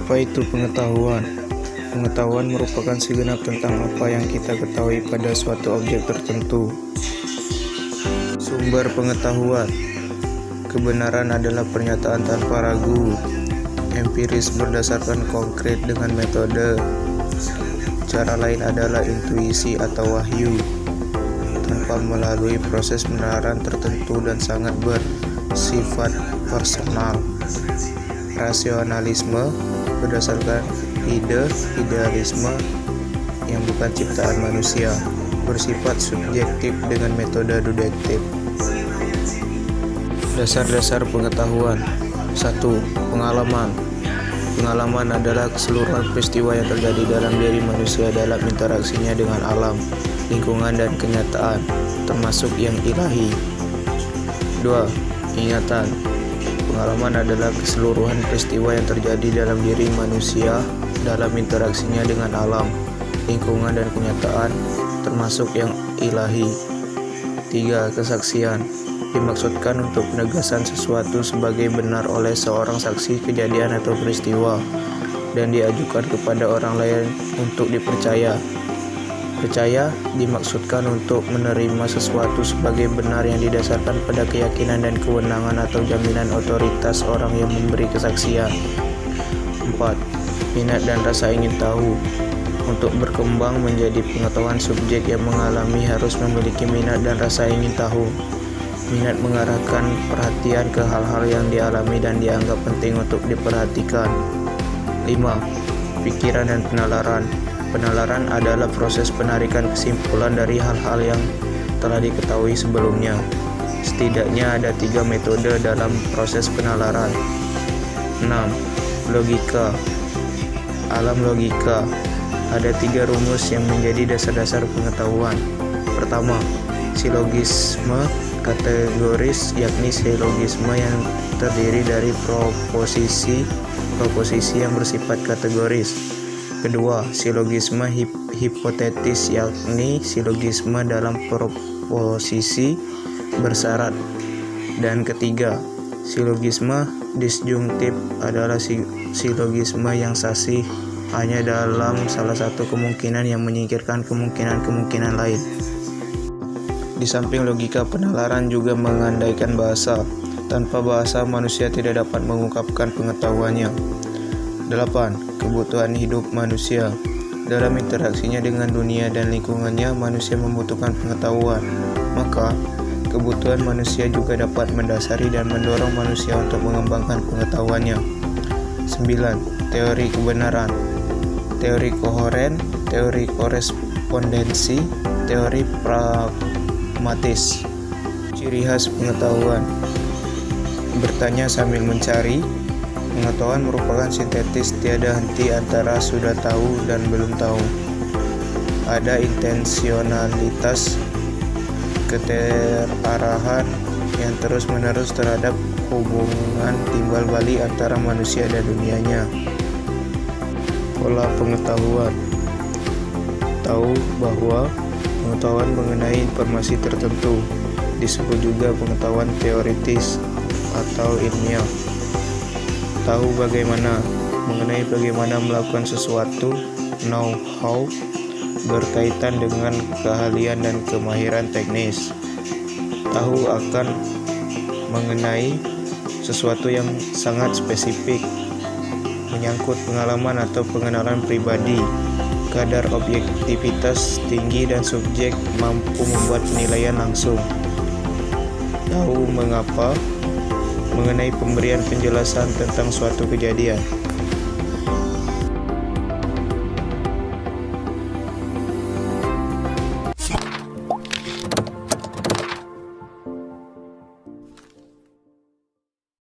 Apa itu pengetahuan? Pengetahuan merupakan segenap tentang apa yang kita ketahui pada suatu objek tertentu. Sumber pengetahuan. Kebenaran adalah pernyataan tanpa ragu, empiris berdasarkan konkret dengan metode. Cara lain adalah intuisi atau wahyu, tanpa melalui proses peneraran tertentu dan sangat bersifat personal. Rasionalisme berdasarkan idealisme yang bukan ciptaan manusia, bersifat subjektif dengan metode deduktif. Dasar-dasar pengetahuan. 1. Pengalaman. Pengalaman adalah keseluruhan peristiwa yang terjadi dalam diri manusia dalam interaksinya dengan alam, lingkungan, dan kenyataan, termasuk yang ilahi. 2. Ingatan. Pengalaman adalah keseluruhan peristiwa yang terjadi dalam diri manusia dalam interaksinya dengan alam, lingkungan, dan kenyataan, termasuk yang ilahi. 3. Kesaksian. Dimaksudkan untuk penegasan sesuatu sebagai benar oleh seorang saksi kejadian atau peristiwa, dan diajukan kepada orang lain untuk dipercaya. Percaya dimaksudkan untuk menerima sesuatu sebagai benar yang didasarkan pada keyakinan dan kewenangan atau jaminan otoritas orang yang memberi kesaksian. 4. Minat dan rasa ingin tahu. Untuk berkembang menjadi pengetahuan, subjek yang mengalami harus memiliki minat dan rasa ingin tahu. Minat mengarahkan perhatian ke hal-hal yang dialami dan dianggap penting untuk diperhatikan. 5. Pikiran dan penalaran. Penalaran adalah proses penarikan kesimpulan dari hal-hal yang telah diketahui sebelumnya. Setidaknya ada 3 metode dalam proses penalaran. 6. Logika. Alam logika. Ada 3 rumus yang menjadi dasar-dasar pengetahuan. Pertama, silogisme kategoris, yakni silogisme yang terdiri dari proposisi yang bersifat kategoris. Kedua, silogisme hipotetis, yakni silogisme dalam proposisi bersyarat. Dan ketiga, silogisme disjungtif adalah silogisme yang sasih hanya dalam salah satu kemungkinan yang menyingkirkan kemungkinan-kemungkinan lain. Di samping logika, penalaran juga mengandaikan bahasa. Tanpa bahasa, manusia tidak dapat mengungkapkan pengetahuannya. 8. Kebutuhan hidup manusia. Dalam interaksinya dengan dunia dan lingkungannya, manusia membutuhkan pengetahuan. Maka, kebutuhan manusia juga dapat mendasari dan mendorong manusia untuk mengembangkan pengetahuannya. 9. Teori kebenaran. Teori kohen, teori korespondensi, teori pragmatis. Ciri khas pengetahuan. Bertanya sambil mencari. Pengetahuan merupakan sintetis tiada henti antara sudah tahu dan belum tahu. Ada intensionalitas, keterarahan yang terus-menerus terhadap hubungan timbal balik antara manusia dan dunianya. Pola pengetahuan. Tahu bahwa pengetahuan mengenai informasi tertentu disebut juga pengetahuan teoritis atau ilmiah. Tahu mengenai bagaimana melakukan sesuatu, know-how, berkaitan dengan keahlian dan kemahiran teknis. Tahu akan mengenai sesuatu yang sangat spesifik, menyangkut pengalaman atau pengenalan pribadi. Kadar objektivitas tinggi dan subjek mampu membuat penilaian langsung. Tahu mengapa, mengenai pemberian penjelasan tentang suatu kejadian.